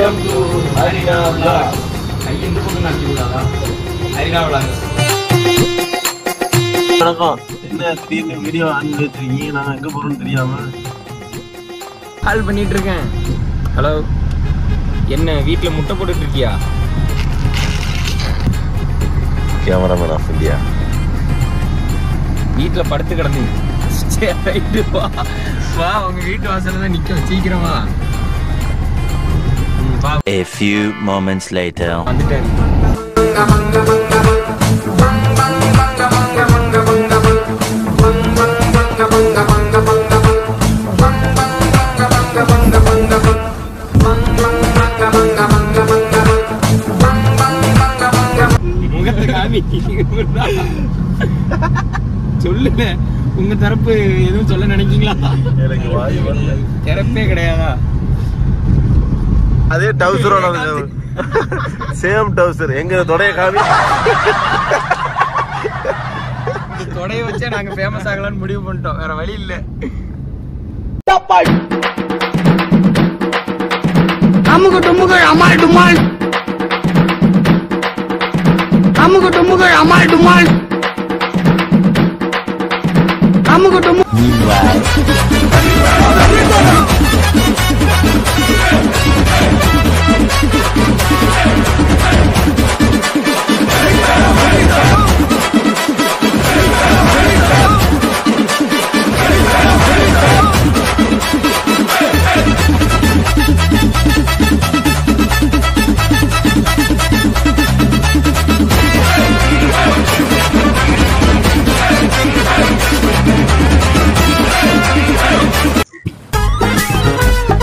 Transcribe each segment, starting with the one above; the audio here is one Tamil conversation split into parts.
Welcome to Harina Vlog. ஐயன் போட்டு நடத்திடுறாங்க. Harina Vlog. வணக்கம். என்ன திடீர்னு வீடியோ ஆன் பண்ணிருக்கீங்க? நான் எங்க போறேன்னு தெரியாம கால் பண்ணிட்டு இருக்கேன். ஹலோ. என்ன வீட்ல முட்டை போட்டுட்டு இருக்கியா? Cameraman of India. வீட்ல படுத்து கிடந்தீங்க. சரி வா. வா உங்க வீட்டு வாசல்ல தான் நிக்கும். சீக்கிரம் வா. A few moments later. வந்துட்டேன். முகத்தை காமி. சொல்லுங்க. உங்க தரப்பு எதுவும் சொல்ல நினைக்கீங்களா? எனக்கு வாய் வரல. திறப்பே கிடையாதா? அதே டவுசரோட சேம் டவுசர் எங்க தொடைய காமி. தொடைய வச்சே நாங்க ஃபேமஸ் ஆகலாம்னு முடிவு பண்ணிட்டோம். வேற வழி இல்ல. அமுகு டுமுகு அமால் டுமால் அமுகு டுமுகு அமால் டுமால் அமுகு டுமுகு.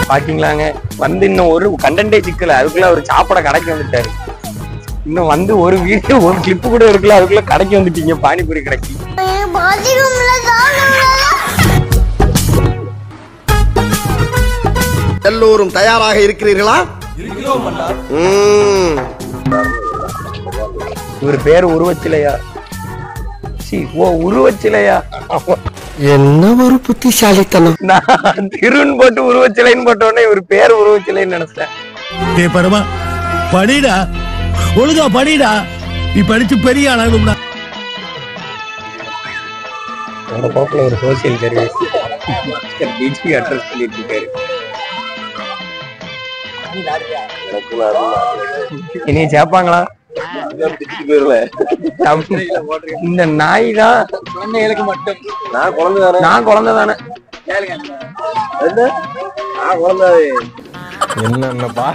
பாத்தீங்களாங்க, வந்து இன்னும் ஒரு கண்டென்ட்டே சிக்கல. அதுக்குள்ள ஒரு சாப்பிட கடைக்கு வந்துட்டாரு. இன்னும் வந்து ஒரு வீடியோ ஒரு கிளிப்பு கூட இருக்குல்ல, அதுக்குள்ள கடைக்கு வந்துட்டீங்க. பானிபூரி கடைக்கு. எல்லோரும் தயாராக இருக்கிறீர்களா? இவர் பேர் உருவச்சிலையா? உருவச்சிலையா? என்ன ஒரு புத்திசாலித்தனம். நான் திருன்னு போட்டு உருவச்சிலைன்னு போட்டோன்னே இவர் பேர் உருவச்சிலைன்னு நினைச்சேன். பரமா படிடா, ஒழுங்கா படிடா, நீ படிச்சு பெரிய ஆளாகும்டா. உங்க போக்குல ஒரு சோசியல் சர்வீஸ் டிஜி அட்ரஸ் சொல்லிட்டு இருக்காரு. இனி சேர்ப்பாங்களா? இந்த நாய் தான். நான் குழந்தை தானே. என்னென்னப்பா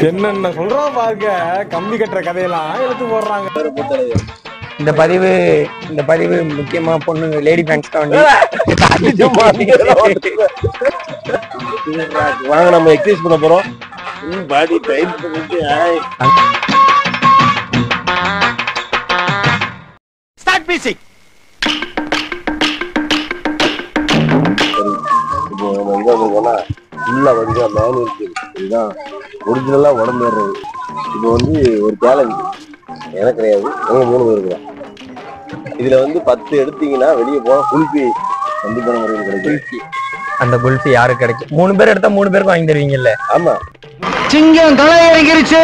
என்னென்ன சொல்றான் பாருங்க. கம்பி கட்டுற கதையெல்லாம் எடுத்து போடுறாங்க. இந்த பதிவு முக்கியமா பொண்ணு லேடி ஃபேன்ஸ் தான். வாங்க நம்ம எக்ஸசைஸ் பண்ண போறோம். பாடி டைட் பண்ணிட்டு ஸ்டார்ட் மியூசிக். ஃபுல்லா வந்து மேனு இருக்கு. இதுதான் ஒரிஜினலா உடம்பு ஏறுறது. இது வந்து ஒரு சேலஞ்சு. எனக்கு கிடையாது, அவங்க 3 பேருக்கு தான். இதுல வந்து 10 எடுத்தீங்கன்னா வெளியே போனா குல்ஃபி கண்டிப்பான முறையில் கிடைக்கும். அந்த குல்ஃபி யாருக்கு கிடைக்கும்? 3 பேர் எடுத்தா 3 பேருக்கு வாங்கி தருவீங்கல்ல? ஆமா. சிங்கம் களை இறங்கிருச்சு.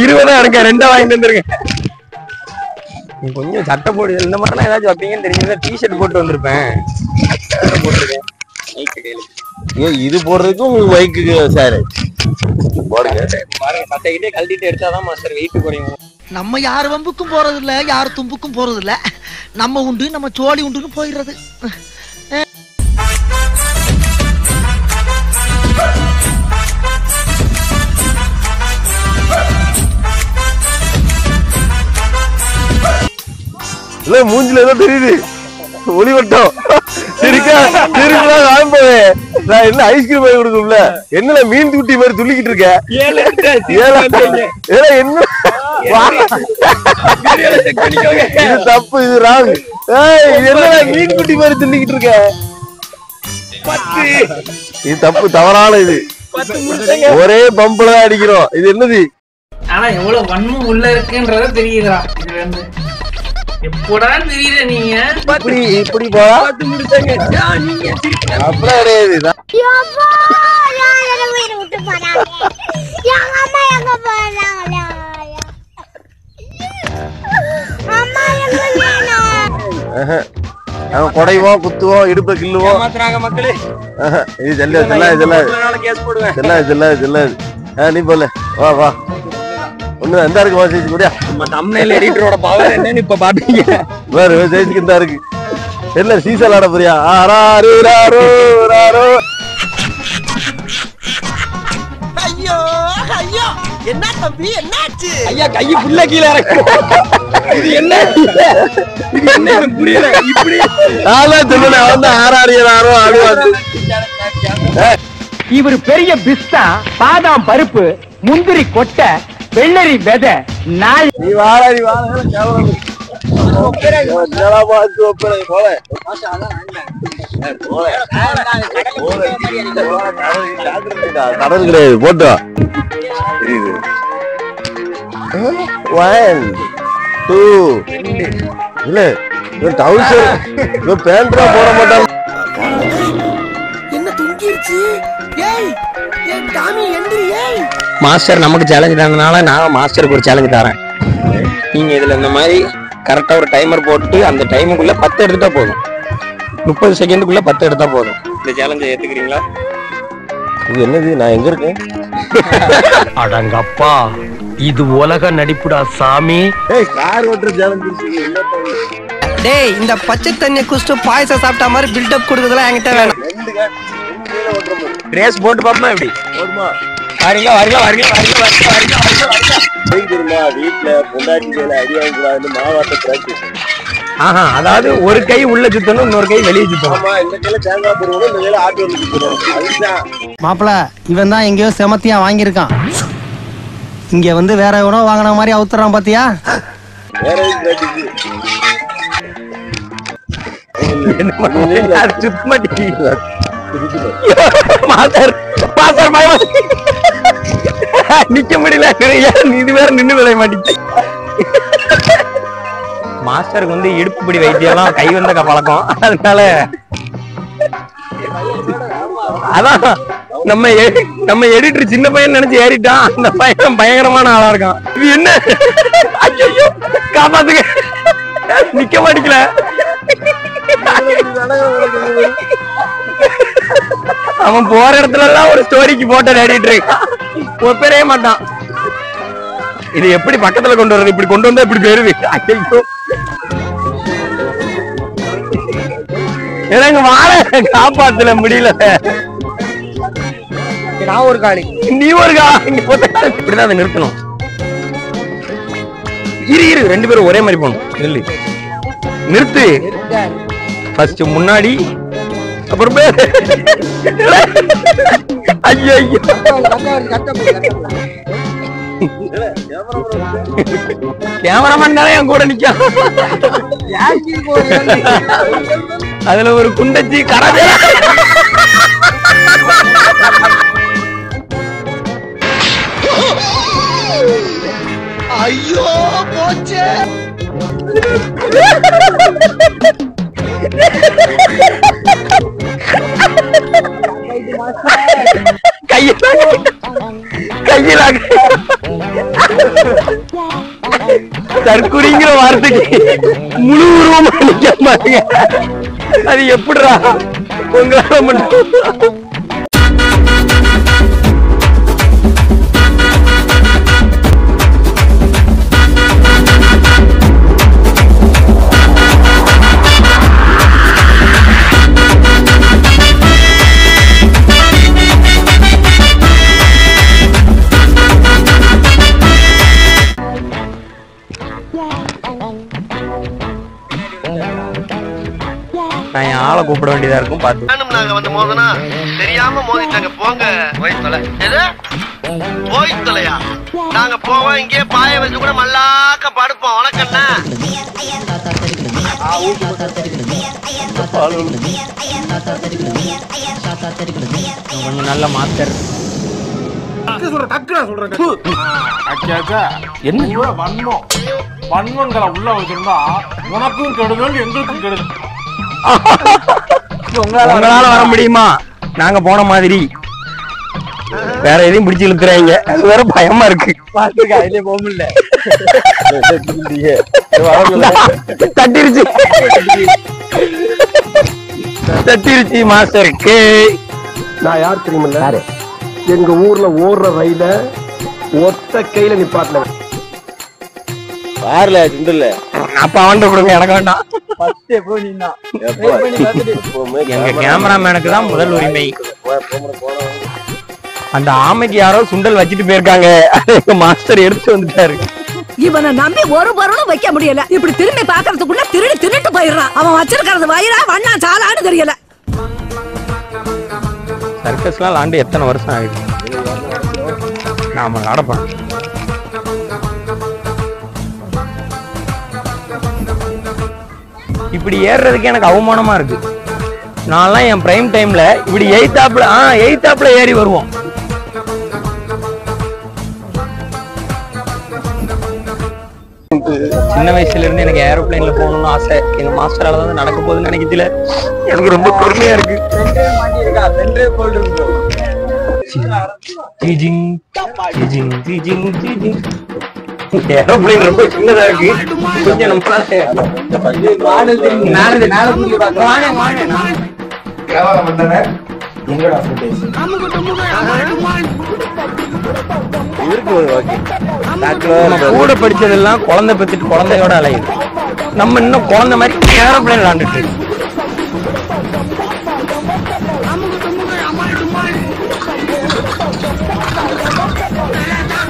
20 எடுக்க 2 வாங்கி தந்துருங்க. நீ கொஞ்சம் சட்டை போடு. இந்த மாதிரிலாம் ஏதாச்சும் வைப்பீங்கன்னு தெரிஞ்சு டிஷர்ட் போட்டு வந்திருப்பேன். போட்டிருக்கேன். இது போடுறதுக்கு உங்களுக்கு பைக்கு சார் போடுங்க. சட்டைக்கிட்டே கழட்டிட்டு எடுத்தாதான் மாஸ்டர் வெயிட் குறையும். நம்ம யார் வம்புக்கும் போறது இல்ல, யார் தும்புக்கும் போறது இல்ல. நம்ம உண்டு, நம்ம சோழி உண்டுன்னு போயிடுறது. இல்ல மூஞ்சில ஏதோ தெரியுது. ஒளிவட்டம் நான் என்ன ஐஸ்கிரீம் வாங்கி கொடுக்கும்ல, என்ன மீன் துட்டி மாதிரி துள்ளிக்கிட்டு இருக்க. என்ன தப்பு, இது ராங். என்ன மீன் குட்டி மாதிரி துள்ளிக்கிட்டு இருக்க. இது தப்பு, தவறான இது. ஒரே பம்புல தான் அடிக்கிறோம். இது என்னது? ஆனா எவ்வளவு வன்மம் உள்ள இருக்குன்றத தெரியுதுடா இதுல இருந்து. எப்படா தெரியல நீங்க இப்படி போறா அப்படியே கிடையாது. அவன் கொடைவோம் குத்துவோம் இடுப்ப கிள்ளுவோம் மக்களே. இது செல்லாது. நீ போல வா வா ஒண்ணு எந்த இருக்கு சைஸ் முடியா தம்ப்நெயில் எடிட்டரோட பவர் என்னன்னு இப்ப பாப்பீங்க. வேற சைஸ்க்கு இந்த இருக்கு தெரியல. சீசல் ஆட போறியா? ஐயோ ஐயோ என்ன தம்பி என்னாச்சு? ஐயா கை புள்ள கீழே இறக்கு. இது என்ன புரியல. இப்படி சொல்லுங்க வந்து ஆறாரோ ஆடுவாரு. இவர் பெரிய பிஸ்தா, பாதாம் பருப்பு, முந்திரி கொட்டை, வெள்ளரி விதை, நாய். நீ வாழ கடல் கிடையாது போட்டோ. 1 2 இல்ல பேண்டா போட மாட்டாங்க. என்ன துங்கிருச்சு? ஏய் ஏய் டாமி எந்திரி. ஏய் மாஸ்டர் நமக்கு சேலஞ்ச் தந்தனால நான் மாஸ்டருக்கு ஒரு சேலஞ்ச் தரேன். நீங்க இதுல இந்த மாதிரி கரெக்டா ஒரு டைமர் போட்டு அந்த டைமுக்குள்ள 10 எடுத்துட்டா போதும். 30 செகண்டுக்குள்ள 10 எடுத்தா போதும். இந்த சேலஞ்சை ஏத்துக்கிறீங்களா? இது என்னது? நான் எங்க இருக்கேன்? அடங்கப்பா, இது உலக நடிப்புடா சாமி. ஏய் கார் ஓட்டுற சேலஞ்ச் என்ன? டேய் இந்த பச்சை தண்ணி குடிச்சிட்டு பாயசம் சாப்பிட்ட மாதிரி பில்டப் கொடுக்கறதெல்லாம் என்கிட்ட வேணாம். ரேஸ் போட்டு பாப்போமா எப்படி? ஓடுமா? தெரியுமா வீட்டுல பொண்டாட்டி வேலை அடி வாங்கக்கூடாதுன்னு மாவாட்ட பிராக்டிஸ். அதாவது ஒரு கை உள்ள சுத்தணும், இன்னொரு கை வெளியே சுத்தணும். ஆமா, இந்த கையில தேங்காய் போடுவோம், இந்த கையில ஆட்டு வந்து சுத்தணும். அதுதான் மாப்பிள, இவன் தான் எங்கேயோ செமத்தியா வாங்கியிருக்கான். இங்க வந்து வேற எவனோ வாங்கின மாதிரி அவுத்துறான் பாத்தியா? வேற பிராக்டிஸ். நிக்க முடியல, இது வேற நின்னு விளைய மாட்டேங்குது. மாஸ்டருக்கு வந்து இடுப்பு பிடி வைத்தியம் கை வந்த பழக்கம். அதனால அதான் நம்ம எடிட்டர் சின்ன பையன் நினைச்சு ஏறிட்டான். அந்த பையன் பயங்கரமான ஆளா இருக்கான். இது என்ன? ஐயோ காப்பாத்துங்க, நிக்க மாட்டேங்கல. அவன் போற இடத்துல எல்லாம் ஒரு ஸ்டோரிக்கு போட்டோ எடிட்டர் ஒப்பேரே மாட்டான். இது எப்படி பக்கத்துல கொண்டு வர்றது? இப்படி கொண்டு வந்தா இப்படி போயிருது. ஐயோ எனக்கு வாழ காப்பாத்துல முடியல. நான் ஒரு காலி, நீ ஒரு இப்படிதான் அதை நிறுத்தணும். இரு ரெண்டு பேரும் ஒரே மாதிரி போகணும். நில்லு, நிறுத்து. ஃபர்ஸ்ட் முன்னாடி, அப்புறம் பேர். ஐயோ கேமராமேன் தானே என் கூட நிக்க. அதுல ஒரு குண்டச்சி கரவே. ஐயோ போச்சே. கையில தற்குறிங்கிற வார்த்தைக்கு முழு உருவமா நிக்க பாருங்க. அது எப்படிடா உங்களால மட்டும்? நான் என் ஆளை கூப்பிட வேண்டியதா இருக்கும். பாத்து நாங்க வந்து மோதனா தெரியாம மோதிட்டாங்க. போங்க போய் தொலை. எது போய் தொலையா? நாங்க போவோம், இங்கே பாய வச்சு கூட மல்லாக்க படுப்போம். உனக்கு என்ன? கொஞ்சம் நல்ல மாஸ்டர். என்ன வந்தோம் வன்மன்களை உள்ள வச்சிருந்தா உனக்கும் கெடுதல் எங்களுக்கும் கெடுதல். உங்களால வர முடியுமா? நாங்க போன மாதிரி வேற எதையும் பிடிச்சு இழுத்துறாங்க. அது வேற பயமா இருக்கு. அதுலயே போக முடியல. தட்டிருச்சு மாஸ்டருக்கு. நான் யார் தெரியுமில்ல? எங்க ஊர்ல ஓடுற ரயில ஒத்த கையில நிப்பாட்டின யாருல சுண்டல்ல. அப்ப அவன்கிட்ட கொடுங்க, எனக்கு வேண்டாம். எங்க கேமராமேனுக்கு தான் முதல் உரிமை. அந்த ஆமைக்கு யாரோ சுண்டல் வச்சுட்டு போயிருக்காங்க. எங்க மாஸ்டர் எடுத்து வந்துட்டாரு. இவனை நம்பி ஒரு பொருளும் வைக்க முடியல. இப்படி திரும்பி பாக்குறதுக்குள்ள திருடி தின்னுட்டு போயிடுறான். அவன் வச்சிருக்கிறது வயிறா வண்ணா சாலான்னு தெரியல. சர்க்கஸ்லாம் விளாண்டு எத்தனை வருஷம் ஆயிடுச்சு. நாம ஆடப்போம். இப்படி ஏறுறதுக்கு எனக்கு அவமானமா இருக்கு. நான்லாம் என் பிரைம் டைம்ல இப்படி எய்தாப்ல ஏறி வருவோம். சின்ன வயசுல இருந்து எனக்கு ஏரோப்ளைன்ல போகணும்னு ஆசை. எங்க மாஸ்டரால தான் நடக்க போகுதுன்னு நினைக்கிறதுல எனக்கு ரொம்ப பெருமையா இருக்கு. ஏரோப்ளைன் ரொம்ப சின்னதா இருக்கு. கொஞ்சம் கூட படிச்சதெல்லாம் குழந்தை பெற்றுட்டு குழந்தையோட அலையுது. நம்ம இன்னும் குழந்தை மாதிரி ஏரோப்ளைன் விளாண்டுட்டு.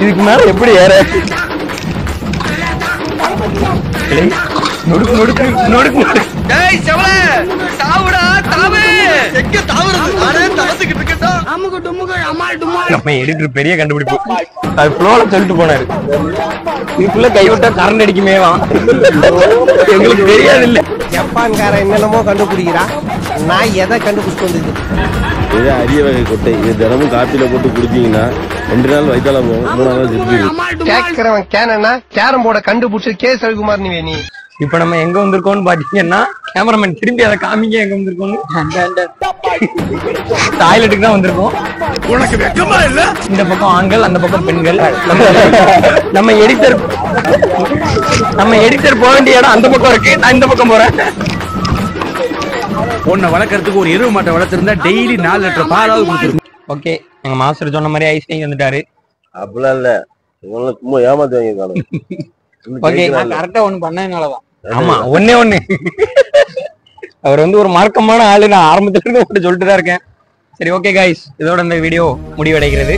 இதுக்கு மேல எப்படி ஏற? நொடுக்கு நொடுக்கு நொடுக்கு நொடுக்கு. நம்ம எடிட்டர் பெரிய கண்டுபிடிப்பு. அது ஃப்ளோல சொல்லிட்டு போனாரு. இதுக்குள்ள கைவிட்டா கரண்ட் அடிக்குமேவா? எங்களுக்கு தெரியாது இல்ல. ஜப்பான்கார என்னென்னமோ கண்டுபிடிக்கிறான். நான் எதை கண்டுபிடிச்சு வந்தது? இது அரிய வகை கொட்டை. இது தினமும் காப்பில போட்டு குடிச்சீங்கன்னா 2 நாள் வயித்தால போகும், 3 நாள் செத்து. கேட்கிறவன் கேனா கேரம் போர்டை கண்டுபிடிச்சு கே ரவிக்குமார் நீ வேணி. இப்ப நம்ம எங்க வந்திருக்கோம்னு பாத்தீங்கன்னா, கேமராமேன் திரும்பி அதை காமிங்க எங்க வந்திருக்கோம்னு. டாய்லெட்டுக்கு தான் வந்திருக்கோம். உனக்கு வெக்கமா இல்ல? இந்த பக்கம் ஆண்கள், அந்த பக்கம் பெண்கள். நம்ம எடிட்டர் போக வேண்டிய இடம் அந்த பக்கம் இருக்கு. நான் இந்த பக்கம் போறேன். உன்னை வளர்க்கறதுக்கு ஒரு எருவு மாட்டை வளர்த்திருந்தா டெய்லி 4 லிட்டர் பாலாவது கொடுத்துருக்கும். ஓகே, எங்க மாஸ்டர் சொன்ன மாதிரி ஐஸ் வாங்கி வந்துட்டாரு. அப்படிலாம் இல்ல, சும்மா ஏமாத்தி வாங்கிருக்காங்க. ஓகே, நான் கரெக்டா ஒண்ணு பண்ணதுனாலதான். ஆமா, ஒண்ணே அவர் வந்து ஒரு மார்க்கமான ஆளு. நான் ஆரம்பத்துல இருந்து உங்கள்கிட்ட சொல்லிட்டு தான் இருக்கேன். சரி, ஓகே கைஸ், இதோட இந்த வீடியோ முடிவடைகிறது.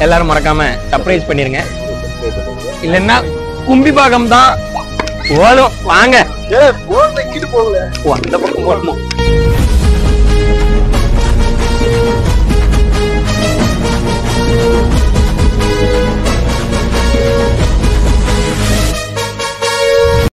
எல்லாரும் மறக்காம சர்ப்ரைஸ் பண்ணிருங்க. இல்லைன்னா கும்பி பாகம் தான் வாங்க. அந்த பக்கம் போகணும்.